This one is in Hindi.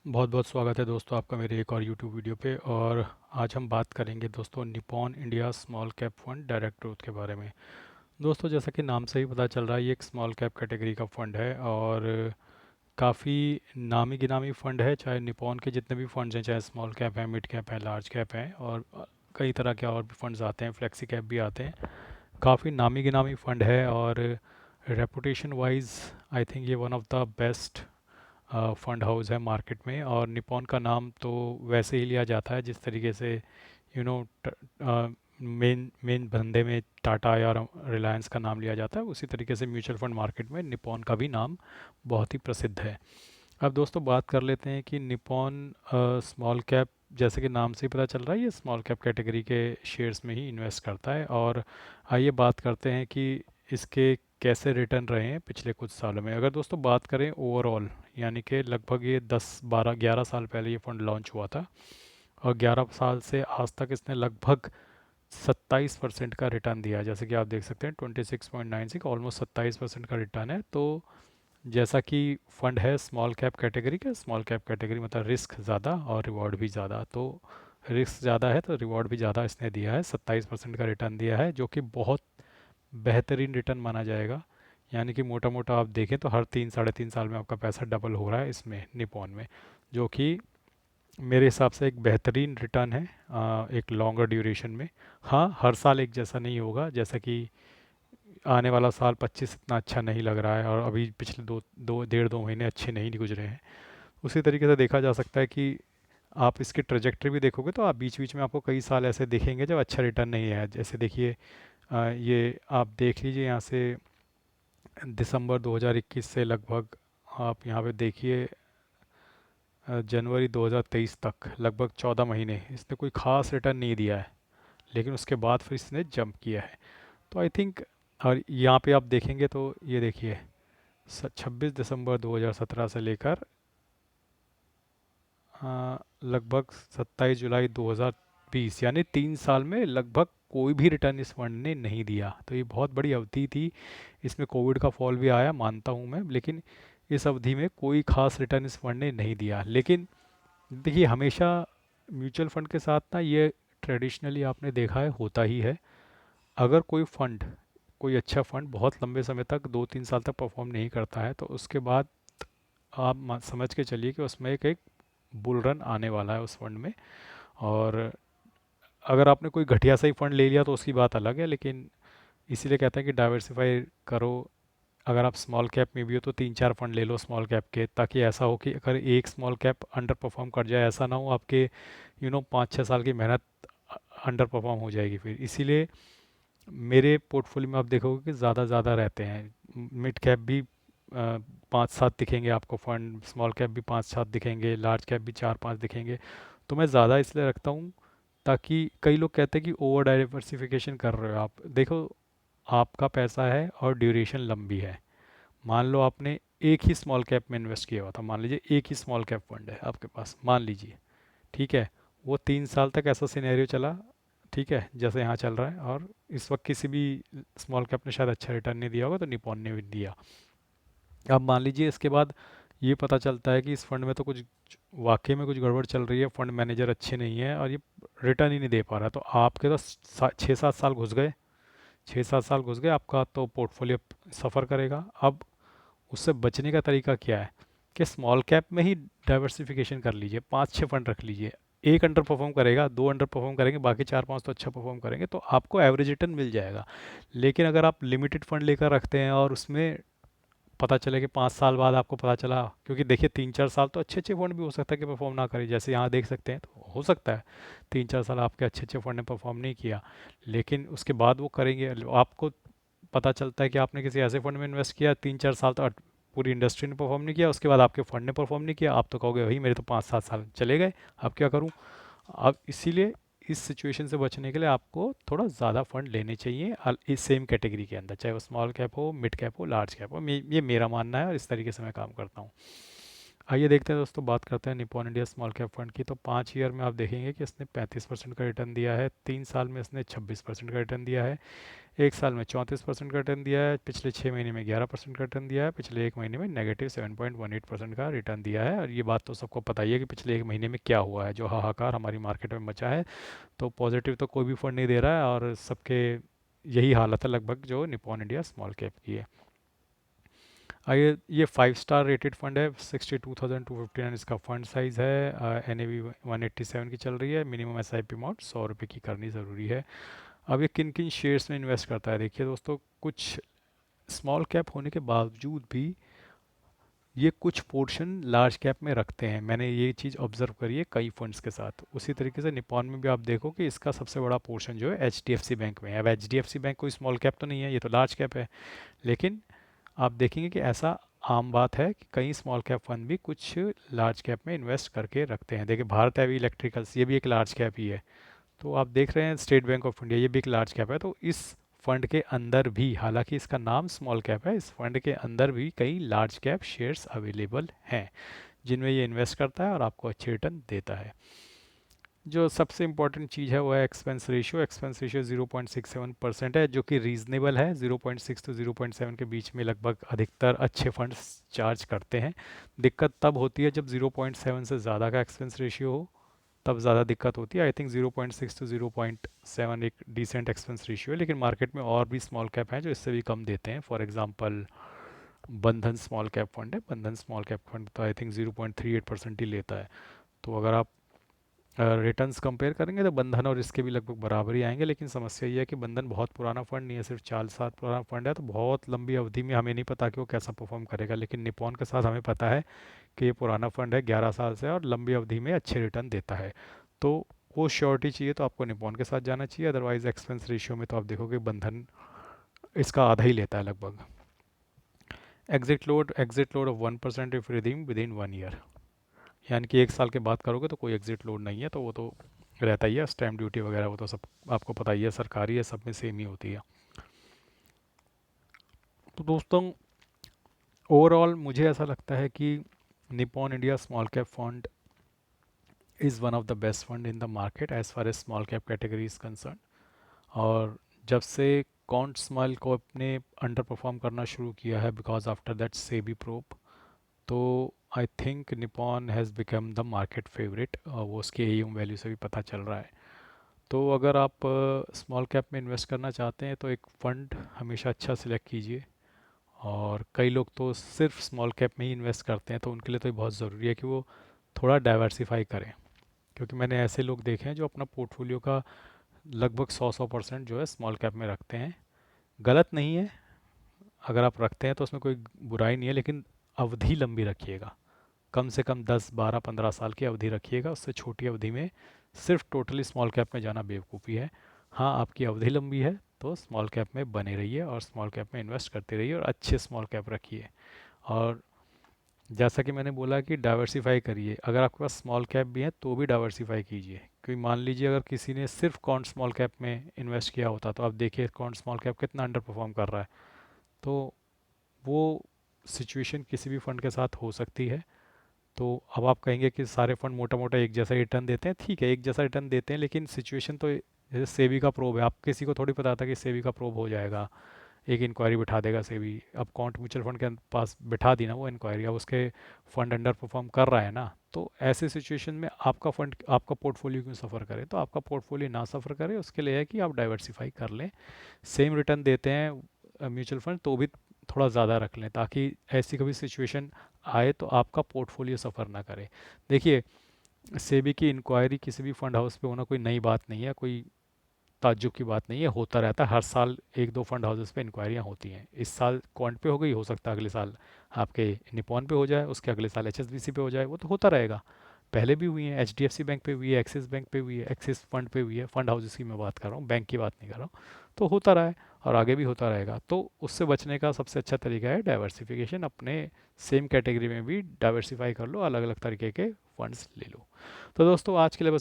बहुत बहुत स्वागत है दोस्तों आपका मेरे एक और यूट्यूब वीडियो पे। और आज हम बात करेंगे दोस्तों Nippon India small cap fund direct growth के बारे में। दोस्तों जैसा कि नाम से ही पता चल रहा है ये एक स्मॉल कैप कैटेगरी का फंड है और काफ़ी नामी गिनामी फंड है। चाहे निपॉन के जितने भी फंड्स हैं, चाहे स्मॉल कैप हैं, मिड कैप हैं, लार्ज कैप हैं और कई तरह के और भी फंड्स आते हैं, फ्लेक्सी कैप भी आते हैं। काफ़ी नामी गिनामी फंड है और रेपुटेशन वाइज आई थिंक ये one of the best fund house है मार्केट में। और निपॉन का नाम तो वैसे ही लिया जाता है जिस तरीके से यू नो मेन मेन धंधे में टाटा या रिलायंस का नाम लिया जाता है, उसी तरीके से म्यूचुअल फंड मार्केट में निपॉन का भी नाम बहुत ही प्रसिद्ध है। अब दोस्तों बात कर लेते हैं कि निपॉन स्मॉल कैप, जैसे कि नाम से ही पता चल रहा है ये स्मॉल कैप कैटेगरी के शेयर्स में ही इन्वेस्ट करता है। और आइए बात करते हैं कि इसके कैसे रिटर्न रहे हैं पिछले कुछ सालों में। अगर दोस्तों बात करें ओवरऑल, यानी कि लगभग ये 10 12 11 साल पहले ये फंड लॉन्च हुआ था और 11 साल से आज तक इसने लगभग 27% का रिटर्न दिया है। जैसे कि आप देख सकते हैं 26.96, ऑलमोस्ट 27% का रिटर्न है। तो जैसा कि फंड है स्मॉल कैप कैटेगरी का, स्मॉल कैप कैटेगरी मतलब रिस्क ज़्यादा और रिवॉर्ड भी ज़्यादा, तो रिस्क ज़्यादा है तो रिवॉर्ड भी ज़्यादा इसने दिया है। 27% का रिटर्न दिया है जो कि बहुत बेहतरीन रिटर्न माना जाएगा। यानी कि मोटा मोटा आप देखें तो हर 3 साढ़े 3 साल में आपका पैसा डबल हो रहा है इसमें, निपॉन में, जो कि मेरे हिसाब से एक बेहतरीन रिटर्न है एक लॉन्गर ड्यूरेशन में। हाँ, हर साल एक जैसा नहीं होगा, जैसा कि आने वाला साल 25 इतना अच्छा नहीं लग रहा है और अभी पिछले दो दो 1.5 2 महीने अच्छे नहीं गुजरे हैं। उसी तरीके से देखा जा सकता है कि आप इसकी ट्रेजेक्ट्री भी देखोगे तो आप बीच बीच में आपको कई साल ऐसे दिखेंगे जब अच्छा रिटर्न नहीं है। जैसे देखिए, ये आप देख लीजिए यहाँ से दिसंबर 2021 से लगभग आप यहाँ पे देखिए जनवरी 2023 तक लगभग 14 महीने इसने कोई ख़ास रिटर्न नहीं दिया है, लेकिन उसके बाद फिर इसने जंप किया है। तो आई थिंक, और यहाँ पे आप देखेंगे तो ये देखिए 26 दिसंबर 2017 से लेकर लगभग 27 जुलाई 2020, यानी 3 साल में लगभग कोई भी रिटर्न इस फंड ने नहीं दिया। तो ये बहुत बड़ी अवधि थी। इसमें कोविड का फॉल भी आया मानता हूँ मैं, लेकिन इस अवधि में कोई खास रिटर्न इस फंड ने नहीं दिया। लेकिन देखिए, हमेशा म्यूचुअल फंड के साथ ना ये ट्रेडिशनली आपने देखा है होता ही है। अगर कोई फंड, कोई अच्छा फंड बहुत लंबे समय तक 2 3 साल तक परफॉर्म नहीं करता है तो उसके बाद आप समझ के चलिए कि उसमें एक बुल रन आने वाला है उस फंड में। और अगर आपने कोई घटिया सा ही फंड ले लिया तो उसकी बात अलग है, लेकिन इसीलिए कहते हैं कि डाइवर्सिफाई करो। अगर आप स्मॉल कैप में भी हो तो 3 4 फंड ले लो स्मॉल कैप के, ताकि ऐसा हो कि अगर एक स्मॉल कैप अंडर परफॉर्म कर जाए, ऐसा ना हो आपके 5 6 साल की मेहनत अंडर परफॉर्म हो जाएगी फिर। इसीलिए मेरे पोर्टफोलियो में आप देखोगे कि ज़्यादा ज़्यादा रहते हैं। मिड कैप भी 5 7 दिखेंगे आपको फंड, स्मॉल कैप भी 5 7 दिखेंगे, लार्ज कैप भी 4 5 दिखेंगे। तो मैं ज़्यादा इसलिए रखता हूँ ताकि, कई लोग कहते हैं कि ओवर डाइवर्सिफिकेशन कर रहे हो आप। देखो, आपका पैसा है और ड्यूरेशन लंबी है। मान लो आपने एक ही स्मॉल कैप में इन्वेस्ट किया हुआ था, मान लीजिए एक ही स्मॉल कैप फंड है आपके पास, मान लीजिए, ठीक है। वो 3 साल तक ऐसा सिनेरियो चला, ठीक है, जैसे यहाँ चल रहा है, और इस वक्त किसी भी स्मॉल कैप ने शायद अच्छा रिटर्न नहीं दिया होगा तो निपॉन ने भी दिया। अब मान लीजिए इसके बाद ये पता चलता है कि इस फंड में तो कुछ वाकई में कुछ गड़बड़ चल रही है, फंड मैनेजर अच्छे नहीं है और ये रिटर्न ही नहीं दे पा रहा, तो आपके तो 6 7 साल घुस गए। 6 7 साल घुस गए, आपका तो पोर्टफोलियो सफ़र करेगा। अब उससे बचने का तरीका क्या है कि स्मॉल कैप में ही डाइवर्सिफिकेशन कर लीजिए, 5 6 फंड रख लीजिए। एक अंडर परफॉर्म करेगा, दो अंडर परफॉर्म करेंगे, बाकी 4 5 तो अच्छा परफॉर्म करेंगे, तो आपको एवरेज रिटर्न मिल जाएगा। लेकिन अगर आप लिमिटेड फंड लेकर रखते हैं और उसमें पता चले कि 5 साल बाद आपको पता चला, क्योंकि देखिए 3 4 साल तो अच्छे अच्छे फंड भी हो सकता है कि परफॉर्म ना करें, जैसे यहाँ देख सकते हैं, तो हो सकता है 3 4 साल आपके अच्छे अच्छे फंड ने परफॉर्म नहीं किया, लेकिन उसके बाद वो करेंगे। आपको पता चलता है कि आपने किसी ऐसे फंड में इन्वेस्ट किया 3 4 साल, तो पूरी इंडस्ट्री ने परफॉर्म नहीं किया, उसके बाद आपके फंड ने परफॉर्म नहीं किया, आप तो कहोगे भाई मेरे तो 5 7 साल चले गए, अब क्या करूँ। अब इसीलिए इस सिचुएशन से बचने के लिए आपको थोड़ा ज़्यादा फंड लेने चाहिए इस सेम कैटेगरी के अंदर, चाहे वो स्मॉल कैप हो, मिड कैप हो, लार्ज कैप हो। ये मेरा मानना है और इस तरीके से मैं काम करता हूँ। आइए देखते हैं दोस्तों, बात करते हैं Nippon India small cap fund की। तो 5 ईयर में आप देखेंगे कि इसने 35% का रिटर्न दिया है, 3 साल में इसने 26% का रिटर्न दिया है, 1 साल में 34% का रिटर्न दिया है, पिछले 6 महीने में 11% का रिटर्न दिया है, पिछले 1 महीने में -7.18% का रिटर्न दिया है। और ये बात तो सबको पता ही है कि पिछले 1 महीने में क्या हुआ है, जो हाहाकार हमारी मार्केट में मचा है। तो पॉजिटिव तो कोई भी फंड नहीं दे रहा है, और सबके यही हालत है लगभग जो निपॉन इंडिया स्मॉल कैप की है। आइए, ये 5 स्टार रेटेड फंड है, 62,259 इसका फंड साइज़ है, NAV 187 की चल रही है, मिनिमम SIP अमाउंट 100 रुपये की करनी ज़रूरी है। अब ये किन किन शेयर्स में इन्वेस्ट करता है, देखिए दोस्तों, कुछ स्मॉल कैप होने के बावजूद भी ये कुछ पोर्शन लार्ज कैप में रखते हैं। मैंने ये चीज़ ऑब्जर्व करी है कई फंड्स के साथ। उसी तरीके से निपॉन में भी आप देखो कि इसका सबसे बड़ा पोर्शन जो है HDFC बैंक में है। अब HDFC बैंक कोई स्मॉल कैप तो नहीं है, ये तो लार्ज कैप है, लेकिन आप देखेंगे कि ऐसा आम बात है कि कई स्मॉल कैप फंड भी कुछ लार्ज कैप में इन्वेस्ट करके रखते हैं। देखिए भारत हैवी इलेक्ट्रिकल्स, ये भी एक लार्ज कैप ही है। तो आप देख रहे हैं स्टेट बैंक ऑफ इंडिया, ये भी एक लार्ज कैप है। तो इस फंड के अंदर भी, हालांकि इसका नाम स्मॉल कैप है, इस फंड के अंदर भी कई लार्ज कैप शेयर्स अवेलेबल हैं जिनमें ये इन्वेस्ट करता है और आपको अच्छे रिटर्न देता है। जो सबसे इम्पोर्टेंट चीज़ है वो है एक्सपेंस रेशियो। एक्सपेंस रेशियो 0.67% है, जो कि रीजनेबल है। 0.6 to 0.7 के बीच में लगभग अधिकतर अच्छे फंड्स चार्ज करते हैं। दिक्कत तब होती है जब 0.7 से ज़्यादा का एक्सपेंस रेशियो हो, तब ज़्यादा दिक्कत होती है। आई थिंक 0.6 to 0.7 एक डिसेंट एक्सपेंस रेशियो है, लेकिन मार्केट में और भी स्मॉल कैप हैं जो इससे भी कम देते हैं। फॉर एग्जांपल बंधन स्मॉल कैप फंड है, बंधन स्मॉल कैप फंड तो आई थिंक 0.38% ही लेता है। तो अगर आप रिटर्न्स कंपेयर करेंगे तो बंधन और इसके भी लगभग बराबर ही आएंगे। लेकिन समस्या ये है कि बंधन बहुत पुराना फंड नहीं है, सिर्फ 4 साल पुराना फंड है, तो बहुत लंबी अवधि में हमें नहीं पता कि वो कैसा परफॉर्म करेगा। लेकिन निपॉन के साथ हमें पता है कि ये पुराना फंड है, 11 साल से, और लंबी अवधि में अच्छे रिटर्न देता है। तो वो श्योरिटी चाहिए तो आपको निपॉन के साथ जाना चाहिए। अदरवाइज एक्सपेंस रेशियो में तो आप देखोगे बंधन इसका आधा ही लेता है लगभग। Exit load of 1% if redeem with in 1 year, यानी कि 1 साल के बाद करोगे तो कोई एग्जिट लोड नहीं है। तो वो तो रहता ही है, स्टैम्प ड्यूटी वगैरह वो तो सब आपको पता ही है, सरकारी है, सब में सेम ही होती है। तो दोस्तों, ओवरऑल मुझे ऐसा लगता है कि Nippon India small cap fund is one of the best fund in the market as far as small cap category is concern. और जब से कॉन्ट स्मॉल को अपने अंडर परफॉर्म करना शुरू किया है because after that SEBI probe, तो I think Nippon has become the market favourite, और वो उसके AUM वैल्यू से भी पता चल रहा है। तो अगर आप स्मॉल कैप में इन्वेस्ट करना चाहते हैं तो एक फ़ंड हमेशा अच्छा सिलेक्ट कीजिए। और कई लोग तो सिर्फ स्मॉल कैप में ही इन्वेस्ट करते हैं, तो उनके लिए तो ये बहुत ज़रूरी है कि वो थोड़ा डाइवर्सिफाई करें। क्योंकि मैंने ऐसे लोग देखे हैं जो अपना पोर्टफोलियो का लगभग 100% जो है स्मॉल कैप में रखते हैं। गलत नहीं है, अगर आप रखते हैं तो उसमें कोई बुराई नहीं है, लेकिन अवधि लंबी रखिएगा। कम से कम 10, 12, 15 साल की अवधि रखिएगा। उससे छोटी अवधि में सिर्फ टोटली स्मॉल कैप में जाना बेवकूफ़ी है। हाँ, आपकी अवधि लंबी है तो स्मॉल कैप में बने रहिए और स्मॉल कैप में इन्वेस्ट करते रहिए और अच्छे स्मॉल कैप रखिए। और जैसा कि मैंने बोला कि डाइवर्सिफाई करिए, अगर आपके पास स्मॉल कैप भी है तो भी डाइवर्सिफाई कीजिए। क्योंकि मान लीजिए अगर किसी ने सिर्फ कॉन्ट स्मॉल कैप में इन्वेस्ट किया होता, तो आप देखिए कॉन्ट स्मॉल कैप कितना अंडर परफॉर्म कर रहा है। तो वो सिचुएशन किसी भी फंड के साथ हो सकती है। तो अब आप कहेंगे कि सारे फंड मोटा मोटा एक जैसा रिटर्न देते हैं, ठीक है एक जैसा रिटर्न देते हैं, लेकिन सिचुएशन तो जैसे सेबी का प्रोब है, आप किसी को थोड़ी पता था कि सेबी का प्रोब हो जाएगा, एक इंक्वायरी बिठा देगा सेबी। अब कॉन्ट म्यूचुअल फंड के पास बिठा दी ना वो इंक्वायरी, अब उसके फंड अंडर परफॉर्म कर रहा है ना, तो ऐसे सिचुएशन में आपका फंड, आपका पोर्टफोलियो क्यों सफ़र करे। तो आपका पोर्टफोलियो ना सफ़र करे उसके लिए है कि आप डाइवर्सिफाई कर लें। सेम रिटर्न देते हैं म्यूचुअल फंड तो भी थोड़ा ज़्यादा रख लें, ताकि ऐसी कभी सिचुएशन आए तो आपका पोर्टफोलियो सफ़र ना करे। देखिए, सेबी की इंक्वायरी किसी भी फंड हाउस पे होना कोई नई बात नहीं है, कोई ताज्जुब की बात नहीं है, होता रहता है। हर साल एक दो फंड हाउसेस पे इंक्वायरियाँ होती हैं। इस साल क्वांट पे हो गई, हो सकता है अगले साल आपके निपॉन पे हो जाए, उसके अगले साल HSBC पे हो जाए, वो तो होता रहेगा। पहले भी हुई है, HDFC बैंक पे हुई है, एक्सिस बैंक पे हुई है, एक्सिस फंड पे हुई है, फंड हाउसेस की मैं बात कर रहा हूँ, बैंक की बात नहीं कर रहा हूँ। तो होता रहा है और आगे भी होता रहेगा। तो उससे बचने का सबसे अच्छा तरीका है डाइवर्सिफिकेशन। अपने सेम कैटेगरी में भी डाइवर्सिफाई कर लो, अलग अलग तरीके के फंड्स ले लो। तो दोस्तों आज के लिए बस